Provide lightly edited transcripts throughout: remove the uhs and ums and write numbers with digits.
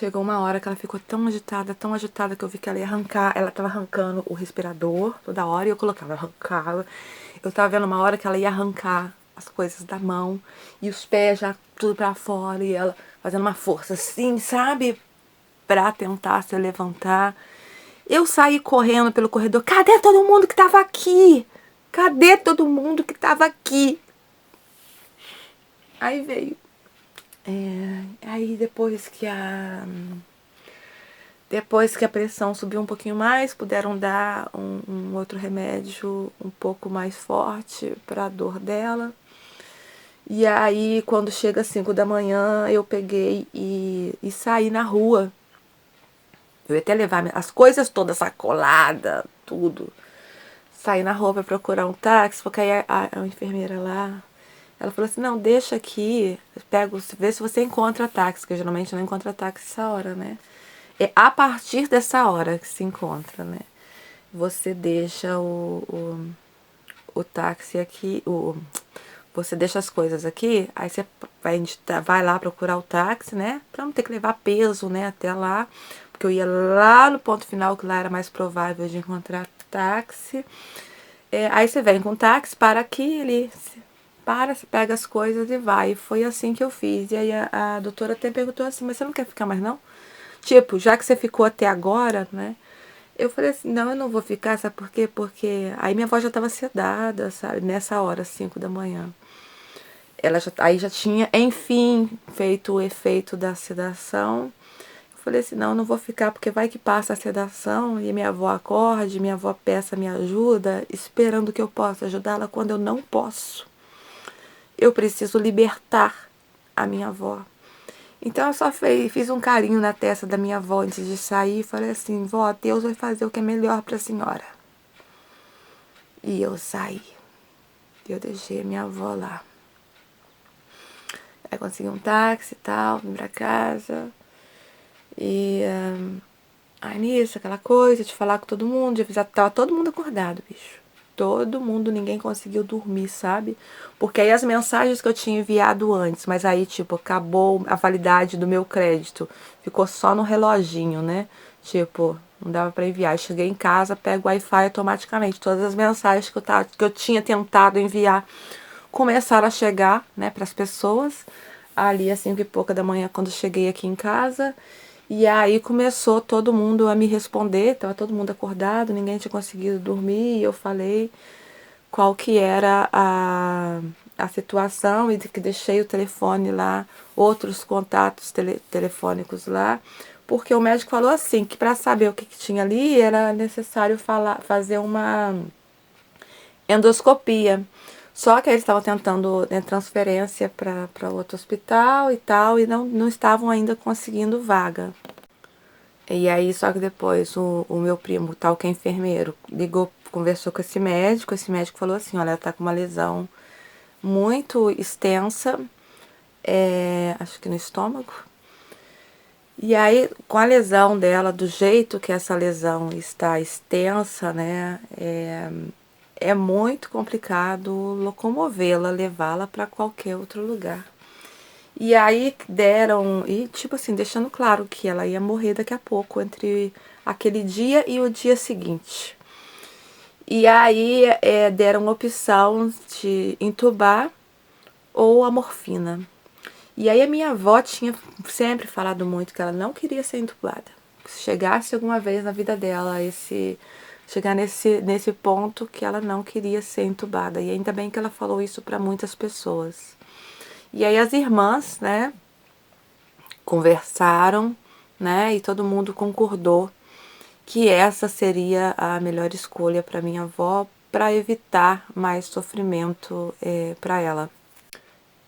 chegou uma hora que ela ficou tão agitada que eu vi que ela ia arrancar. Ela tava arrancando o respirador toda hora e eu colocava, arrancava. Eu tava vendo uma hora que ela ia arrancar as coisas da mão e os pés já tudo pra fora e ela fazendo uma força assim, sabe? Pra tentar se levantar. Eu saí correndo pelo corredor. Cadê todo mundo que tava aqui? Cadê todo mundo que tava aqui? Aí veio. Aí depois que a pressão subiu um pouquinho mais, puderam dar um outro remédio um pouco mais forte para a dor dela. E aí, quando chega às 5 da manhã, eu peguei e saí na rua. Eu ia até levar as coisas todas, sacolada, tudo. Saí na rua para procurar um táxi, porque aí a enfermeira lá, ela falou assim, não, deixa aqui, vê se você encontra táxi, que eu geralmente não encontro táxi essa hora, né? É a partir dessa hora que se encontra, né? Você deixa o táxi aqui, você deixa as coisas aqui, aí você vai lá procurar o táxi, né? Pra não ter que levar peso, né, até lá. Porque eu ia lá no ponto final, que lá era mais provável de encontrar táxi. Aí você vem com o táxi, para aqui, ele para, você pega as coisas e vai. E foi assim que eu fiz. E aí a doutora até perguntou assim, mas você não quer ficar mais não? Tipo, já que você ficou até agora, né? Eu falei assim, não, eu não vou ficar, sabe por quê? Porque aí minha avó já estava sedada, sabe? Nessa hora, 5 da manhã. Aí já tinha, enfim, feito o efeito da sedação. Eu falei assim, não, eu não vou ficar, porque vai que passa a sedação e minha avó acorde, minha avó peça minha ajuda, esperando que eu possa ajudá-la quando eu não posso. Eu preciso libertar a minha avó. Então eu só fiz um carinho na testa da minha avó antes de sair e falei assim, vó, Deus vai fazer o que é melhor para a senhora. E eu saí. Eu deixei a minha avó lá. Aí consegui um táxi e tal, vim pra casa. E aí nisso, aquela coisa de falar com todo mundo, de avisar, tava todo mundo acordado, bicho. Todo mundo, ninguém conseguiu dormir, sabe? Porque aí as mensagens que eu tinha enviado antes, mas aí, tipo, acabou a validade do meu crédito. Ficou só no reloginho, né? Tipo, não dava pra enviar. Eu cheguei em casa, pego o Wi-Fi automaticamente. Todas as mensagens que eu tinha tentado enviar começaram a chegar, né, pras pessoas. Ali, às 5 e pouca da manhã, quando eu cheguei aqui em casa. E aí começou todo mundo a me responder, tava todo mundo acordado, ninguém tinha conseguido dormir, e eu falei qual que era a situação e de que deixei o telefone lá, outros contatos telefônicos lá, porque o médico falou assim, que para saber o que tinha ali era necessário fazer uma endoscopia. Só que eles estavam tentando, né, transferência para outro hospital e tal, e não estavam ainda conseguindo vaga. E aí, só que depois o meu primo, tal que é enfermeiro, ligou, conversou com esse médico falou assim, olha, ela tá com uma lesão muito extensa, acho que no estômago. E aí, com a lesão dela, do jeito que essa lesão está extensa, né, é muito complicado locomovê-la, levá-la para qualquer outro lugar. E aí deram, e tipo assim, deixando claro que ela ia morrer daqui a pouco, entre aquele dia e o dia seguinte. E aí deram a opção de entubar ou a morfina. E aí a minha avó tinha sempre falado muito que ela não queria ser entubada. Se chegasse alguma vez na vida dela chegar nesse ponto que ela não queria ser entubada. E ainda bem que ela falou isso para muitas pessoas. E aí as irmãs, né, conversaram, né, e todo mundo concordou que essa seria a melhor escolha para minha avó para evitar mais sofrimento para ela.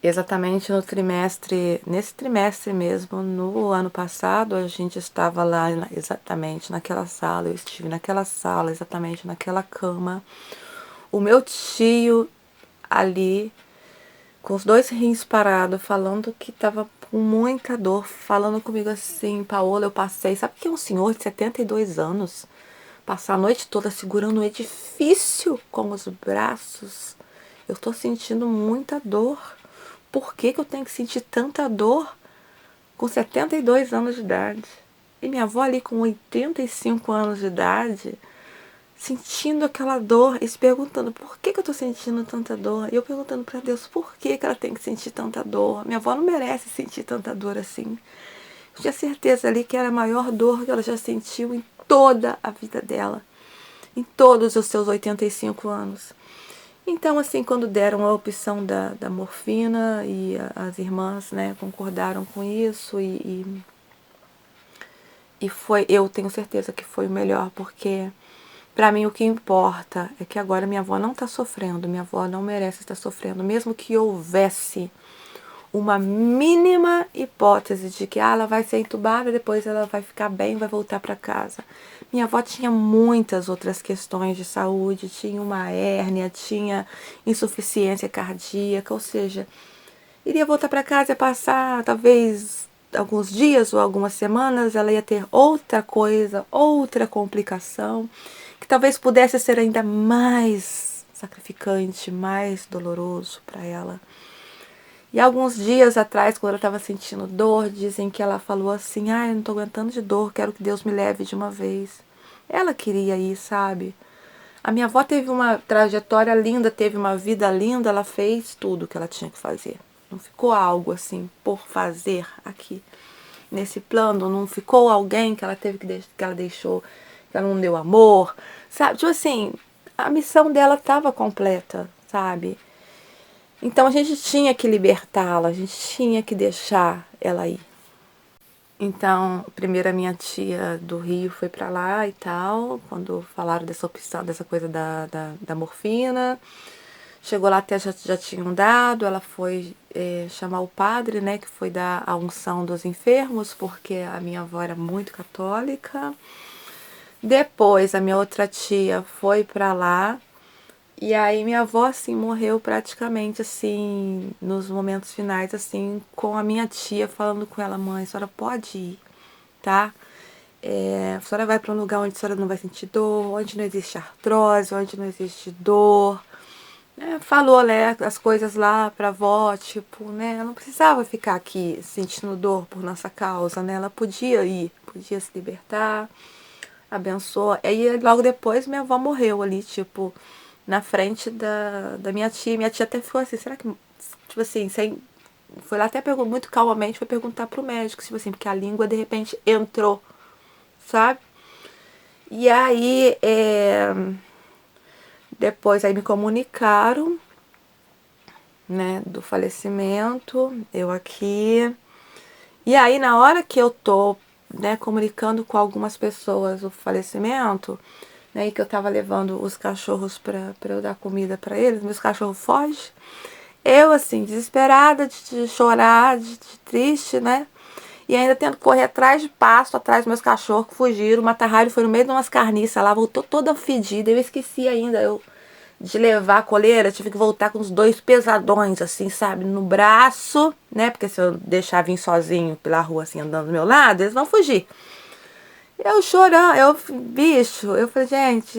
Exatamente nesse trimestre mesmo, no ano passado, a gente estava lá exatamente naquela sala, eu estive naquela sala, exatamente naquela cama. O meu tio ali, com os dois rins parados, falando que estava com muita dor, falando comigo assim, Paola, eu passei, sabe que é um senhor de 72 anos? Passar a noite toda segurando um edifício com os braços. Eu tô sentindo muita dor. Por que que eu tenho que sentir tanta dor com 72 anos de idade. E minha avó ali com 85 anos de idade, sentindo aquela dor e se perguntando por que eu tô sentindo tanta dor. E eu perguntando para Deus por que ela tem que sentir tanta dor. Minha avó não merece sentir tanta dor assim. Eu tinha certeza ali que era a maior dor que ela já sentiu em toda a vida dela, em todos os seus 85 anos. Então, assim, quando deram a opção da morfina e as irmãs, né, concordaram com isso e foi, eu tenho certeza que foi o melhor, porque para mim o que importa é que agora minha avó não está sofrendo, minha avó não merece estar sofrendo, mesmo que houvesse uma mínima hipótese de que ela vai ser entubada e depois ela vai ficar bem, vai voltar para casa. Minha avó tinha muitas outras questões de saúde, tinha uma hérnia, tinha insuficiência cardíaca, ou seja, iria voltar para casa e passar talvez alguns dias ou algumas semanas, ela ia ter outra coisa, outra complicação, que talvez pudesse ser ainda mais sacrificante, mais doloroso para ela. E alguns dias atrás, quando ela estava sentindo dor, dizem que ela falou assim: "Ai, eu não tô aguentando de dor, quero que Deus me leve de uma vez." Ela queria ir, sabe? A minha avó teve uma trajetória linda, teve uma vida linda, ela fez tudo que ela tinha que fazer. Não ficou algo assim por fazer aqui nesse plano, não ficou alguém que ela teve que ela deixou, que ela não deu amor, sabe? Tipo assim, a missão dela estava completa, sabe? Então a gente tinha que libertá-la, a gente tinha que deixar ela ir. Então, primeiro a minha tia do Rio foi pra lá e tal, quando falaram dessa opção, dessa coisa da morfina. Chegou lá até já tinham dado, ela foi chamar o padre, né, que foi dar a unção dos enfermos, porque a minha avó era muito católica. Depois a minha outra tia foi pra lá. E aí minha avó, assim, morreu praticamente, assim, nos momentos finais, assim, com a minha tia falando com ela: "Mãe, a senhora pode ir, tá? A senhora vai para um lugar onde a senhora não vai sentir dor, onde não existe artrose, onde não existe dor." Falou, né, as coisas lá pra avó, tipo, né, ela não precisava ficar aqui sentindo dor por nossa causa, né, ela podia ir, podia se libertar, abençoa. Aí logo depois minha avó morreu ali, tipo, na frente da minha tia. Minha tia até ficou assim, será que, tipo assim, sem, foi lá até perguntou muito calmamente, foi perguntar pro médico, tipo assim, porque a língua de repente entrou, sabe? E aí, depois aí me comunicaram, né, do falecimento, eu aqui. E aí na hora que eu tô, né, comunicando com algumas pessoas o falecimento, né, e que eu tava levando os cachorros pra eu dar comida pra eles, meus cachorros fogem. Eu, assim, desesperada, de chorar, de triste, né? E ainda tendo que correr atrás de pasto, atrás dos meus cachorros que fugiram. O Mata-Hari foi no meio de umas carniças lá, voltou toda fedida. Eu esqueci ainda de levar a coleira, tive que voltar com os dois pesadões, assim, sabe, no braço, né? Porque se eu deixar vir sozinho pela rua, assim, andando do meu lado, eles vão fugir. Eu chorando, bicho, eu falei, gente,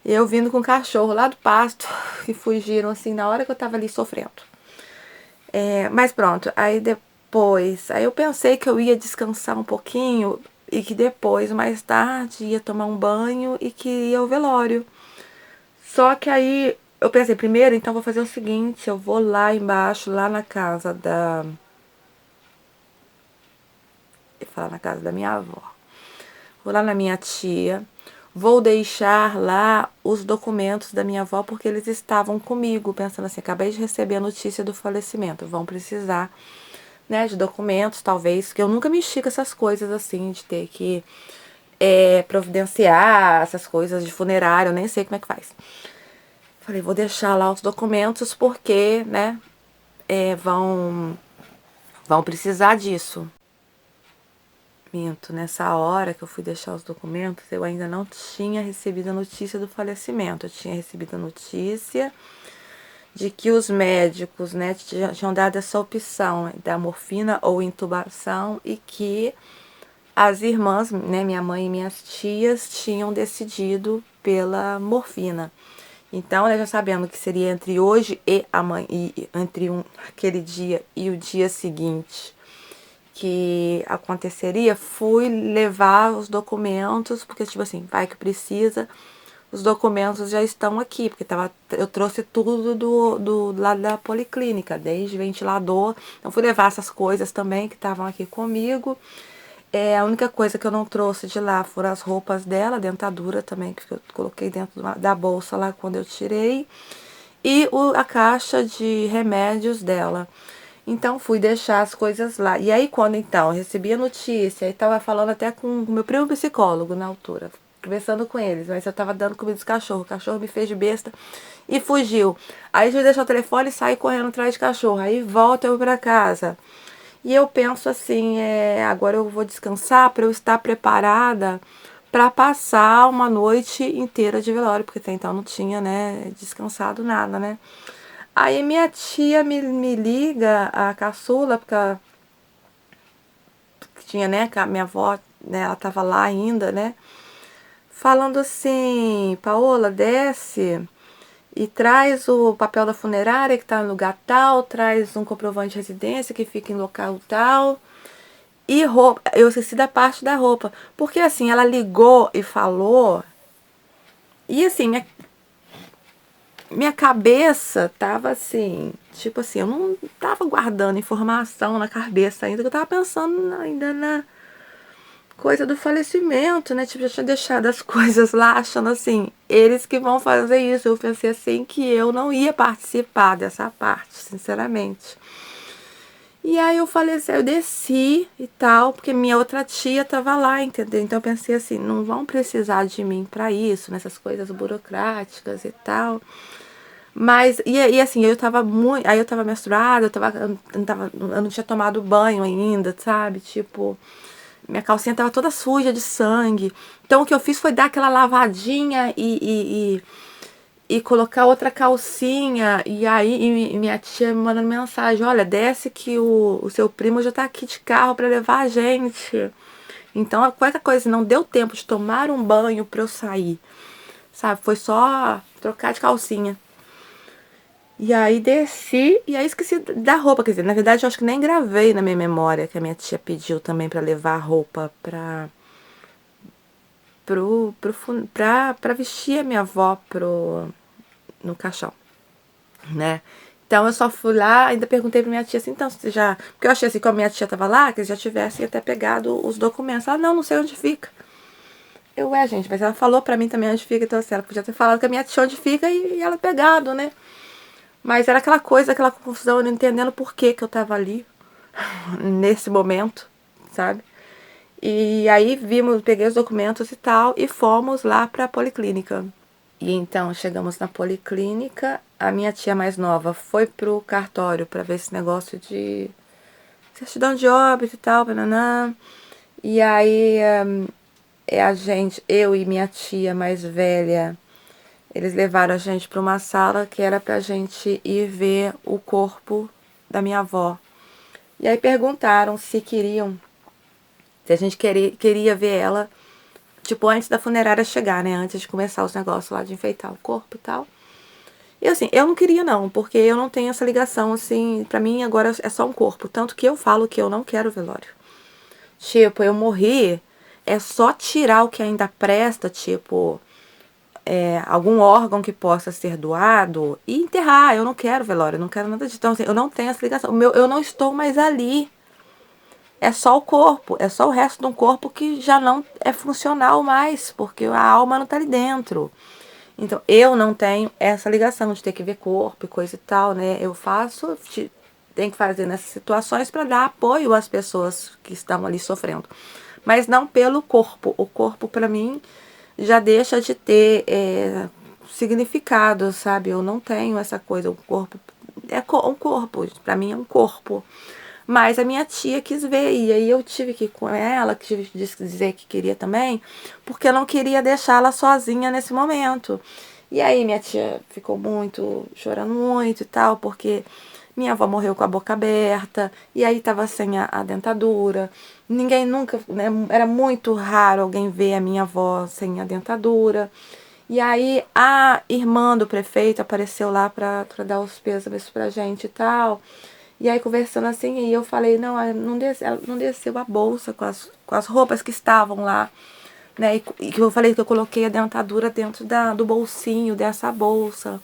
eu vindo com o cachorro lá do pasto, que fugiram, assim, na hora que eu tava ali sofrendo. Mas pronto, aí depois, aí eu pensei que eu ia descansar um pouquinho e que depois, mais tarde, ia tomar um banho e que ia ao velório. Só que aí eu pensei, primeiro, então vou fazer o seguinte, eu vou lá embaixo, lá na casa eu ia falar na casa da minha avó. Vou lá na minha tia, vou deixar lá os documentos da minha avó, porque eles estavam comigo, pensando assim, acabei de receber a notícia do falecimento, vão precisar, né, de documentos, talvez, que eu nunca mexi com essas coisas assim, de ter que providenciar essas coisas de funerário, eu nem sei como é que faz. Falei, vou deixar lá os documentos porque, né, vão precisar disso. Minto, nessa hora que eu fui deixar os documentos, eu ainda não tinha recebido a notícia do falecimento. Eu tinha recebido a notícia de que os médicos, né, tinham dado essa opção da morfina ou intubação e que as irmãs, né, minha mãe e minhas tias, tinham decidido pela morfina. Então, né, já sabendo que seria entre hoje e amanhã, entre aquele dia e o dia seguinte que aconteceria, fui levar os documentos, porque tipo assim, vai que precisa, os documentos já estão aqui, porque eu trouxe tudo do lado da policlínica, desde ventilador, então fui levar essas coisas também que estavam aqui comigo. A única coisa que eu não trouxe de lá foram as roupas dela, a dentadura também, que eu coloquei dentro da bolsa lá quando eu tirei, e a caixa de remédios dela. Então fui deixar as coisas lá. E aí quando então eu recebi a notícia, e tava falando até com o meu primo psicólogo na altura, conversando com eles, mas eu tava dando comida dos cachorros, o cachorro me fez de besta e fugiu. Aí eu fui deixar o telefone e saí correndo atrás de cachorro. Aí volta eu pra casa. E eu penso assim, agora eu vou descansar para eu estar preparada para passar uma noite inteira de velório, porque até então não tinha, né, descansado nada, né? Aí minha tia me liga, a caçula, porque ela tinha, né, a minha avó, né, ela tava lá ainda, né, falando assim, Paola, desce e traz o papel da funerária que tá no lugar tal, traz um comprovante de residência que fica em local tal. E roupa, eu esqueci da parte da roupa. Porque assim, ela ligou e falou. E assim, minha cabeça tava assim. Tipo assim, eu não tava guardando informação na cabeça ainda, que eu tava pensando ainda na coisa do falecimento, né? Tipo, já tinha deixado as coisas lá, achando assim, eles que vão fazer isso. Eu pensei assim que eu não ia participar dessa parte, sinceramente. E aí eu falei assim, eu desci e tal, porque minha outra tia tava lá, entendeu? Então eu pensei assim, não vão precisar de mim para isso, nessas coisas burocráticas e tal. Mas, e assim, eu tava muito. Aí eu tava menstruada, eu não tinha tomado banho ainda, sabe? Tipo, minha calcinha tava toda suja de sangue. Então o que eu fiz foi dar aquela lavadinha e colocar outra calcinha. E aí e minha tia me mandando mensagem: olha, desce que o seu primo já tá aqui de carro para levar a gente. Então, qualquer coisa, não deu tempo de tomar um banho pra eu sair, sabe? Foi só trocar de calcinha. E aí desci e aí esqueci da roupa, quer dizer, na verdade eu acho que nem gravei na minha memória que a minha tia pediu também para levar a roupa pra vestir a minha avó no caixão, né? Então eu só fui lá, ainda perguntei pra minha tia assim, então você já. Porque eu achei assim, como a minha tia tava lá, que eles já tivessem até pegado os documentos. Ela, não sei onde fica. Gente, mas ela falou pra mim também onde fica, então assim, ela podia ter falado com a minha tia onde fica e ela pegado, né? Mas era aquela coisa, aquela confusão, eu não entendendo por que eu tava ali, nesse momento, sabe? E aí vimos, peguei os documentos e tal, e fomos lá pra policlínica. E então chegamos na policlínica, a minha tia mais nova foi pro cartório para ver esse negócio de certidão de óbito e tal, bananã. E aí eu e minha tia mais velha, eles levaram a gente para uma sala que era pra gente ir ver o corpo da minha avó. E aí perguntaram se a gente queria ver ela, tipo, antes da funerária chegar, né? Antes de começar os negócios lá de enfeitar o corpo e tal. E assim, eu não queria não, porque eu não tenho essa ligação, assim, pra mim agora é só um corpo. Tanto que eu falo que eu não quero velório. Tipo, eu morri, é só tirar o que ainda presta, tipo, algum órgão que possa ser doado e enterrar. Eu não quero velório, eu não quero nada disso. Então, assim, eu não tenho essa ligação. Eu não estou mais ali. É só o corpo, é só o resto de um corpo que já não é funcional mais, porque a alma não tá ali dentro. Então, eu não tenho essa ligação de ter que ver corpo e coisa e tal, né? Eu faço, tenho que fazer nessas situações para dar apoio às pessoas que estão ali sofrendo. Mas não pelo corpo. O corpo, para mim, já deixa de ter significado, sabe? Eu não tenho essa coisa. O corpo é um corpo, para mim é um corpo. Mas a minha tia quis ver, e aí eu tive que ir com ela, que tive que dizer que queria também, porque eu não queria deixá-la sozinha nesse momento. E aí minha tia ficou chorando muito e tal, porque minha avó morreu com a boca aberta, e aí tava sem a dentadura. Ninguém nunca, né, era muito raro alguém ver a minha avó sem a dentadura. E aí a irmã do prefeito apareceu lá pra dar os pêsames pra gente e tal. E aí conversando assim, e eu falei, não, ela não desceu a bolsa com as roupas que estavam lá, né? E que eu falei que eu coloquei a dentadura dentro do bolsinho dessa bolsa.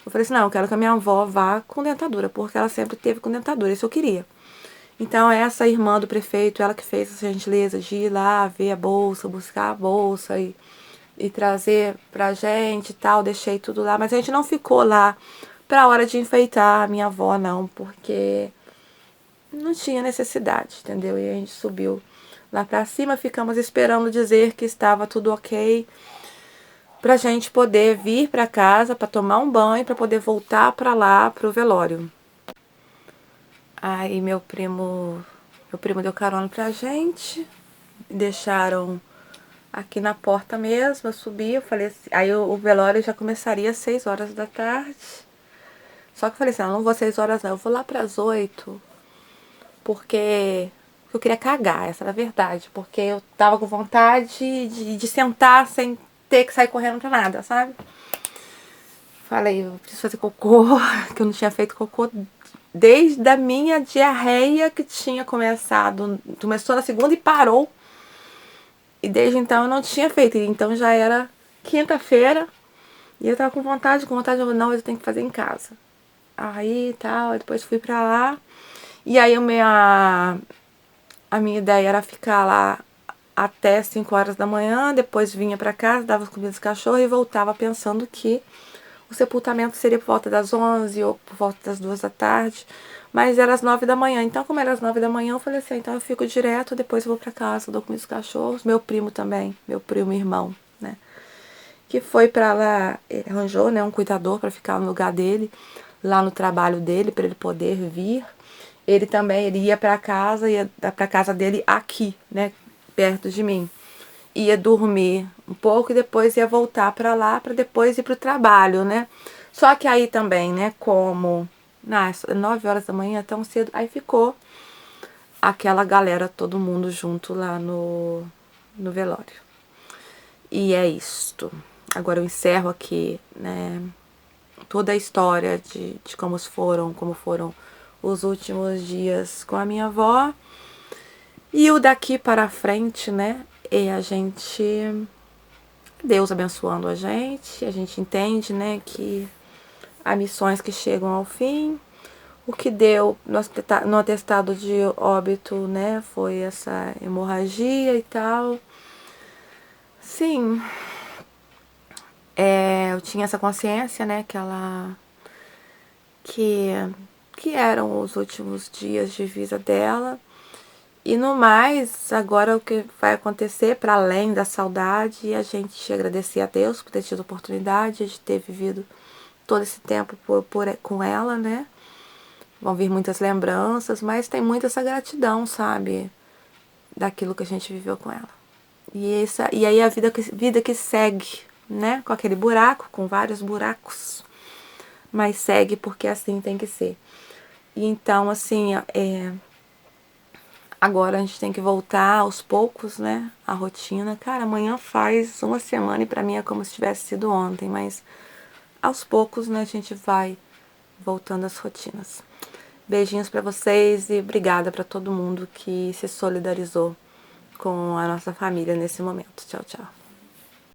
Eu falei assim, não, eu quero que a minha avó vá com dentadura, porque ela sempre teve com dentadura, isso eu queria. Então essa irmã do prefeito, ela que fez essa gentileza de ir lá ver a bolsa, buscar a bolsa e trazer pra gente e tal, deixei tudo lá, mas a gente não ficou lá pra hora de enfeitar a minha avó, não, porque não tinha necessidade, entendeu? E a gente subiu lá pra cima, ficamos esperando dizer que estava tudo ok pra gente poder vir pra casa, pra tomar um banho, pra poder voltar pra lá, pro velório. Aí meu primo deu carona pra gente, deixaram aqui na porta mesmo, eu subi, eu falei assim, aí o velório já começaria às 6 horas da tarde. Só que eu falei assim, não vou às 6 horas não, eu vou lá pras 8, porque eu queria cagar, essa era a verdade, porque eu tava com vontade de sentar sem ter que sair correndo pra nada, sabe? Falei, eu preciso fazer cocô, que eu não tinha feito cocô desde a minha diarreia que tinha começado, começou na segunda e parou. E desde então eu não tinha feito, então já era quinta-feira e eu tava com vontade, eu, não, eu tenho que fazer em casa. Aí tal, depois fui pra lá. E aí a minha ideia era ficar lá até 5 horas da manhã, depois vinha pra casa, dava comida dos cachorros e voltava pensando que o sepultamento seria por volta das 11 ou por volta das 2 da tarde, mas era às 9 da manhã. Então, como era às 9 da manhã, eu falei assim, então eu fico direto, depois eu vou pra casa, dou comida dos cachorros, meu primo também, meu primo e irmão, né? Que foi pra lá, ele arranjou, né, um cuidador pra ficar no lugar dele, lá no trabalho dele, pra ele poder vir. Ele também, ele ia pra casa dele aqui, né, perto de mim. Ia dormir um pouco e depois ia voltar pra lá pra depois ir pro trabalho, né? Só que aí também, né, como 9 horas da manhã, tão cedo, aí ficou aquela galera, todo mundo junto lá no velório. E é isto. Agora eu encerro aqui, né, toda a história de como foram os últimos dias com a minha avó. E o daqui para frente, né, é a gente, Deus abençoando a gente entende, né, que há missões que chegam ao fim. O que deu no atestado de óbito, né, foi essa hemorragia e tal. Sim, eu tinha essa consciência, né, que, que eram os últimos dias de vida dela. E no mais, agora o que vai acontecer, para além da saudade, a gente agradecer a Deus por ter tido a oportunidade de ter vivido todo esse tempo com ela, né? Vão vir muitas lembranças, mas tem muita essa gratidão, sabe? Daquilo que a gente viveu com ela. E aí a vida que segue, né? Com aquele buraco, com vários buracos, mas segue porque assim tem que ser. E então, assim, agora a gente tem que voltar aos poucos, né? A rotina. Cara, amanhã faz uma semana e pra mim é como se tivesse sido ontem, mas aos poucos, né, a gente vai voltando às rotinas. Beijinhos pra vocês e obrigada pra todo mundo que se solidarizou com a nossa família nesse momento. Tchau, tchau.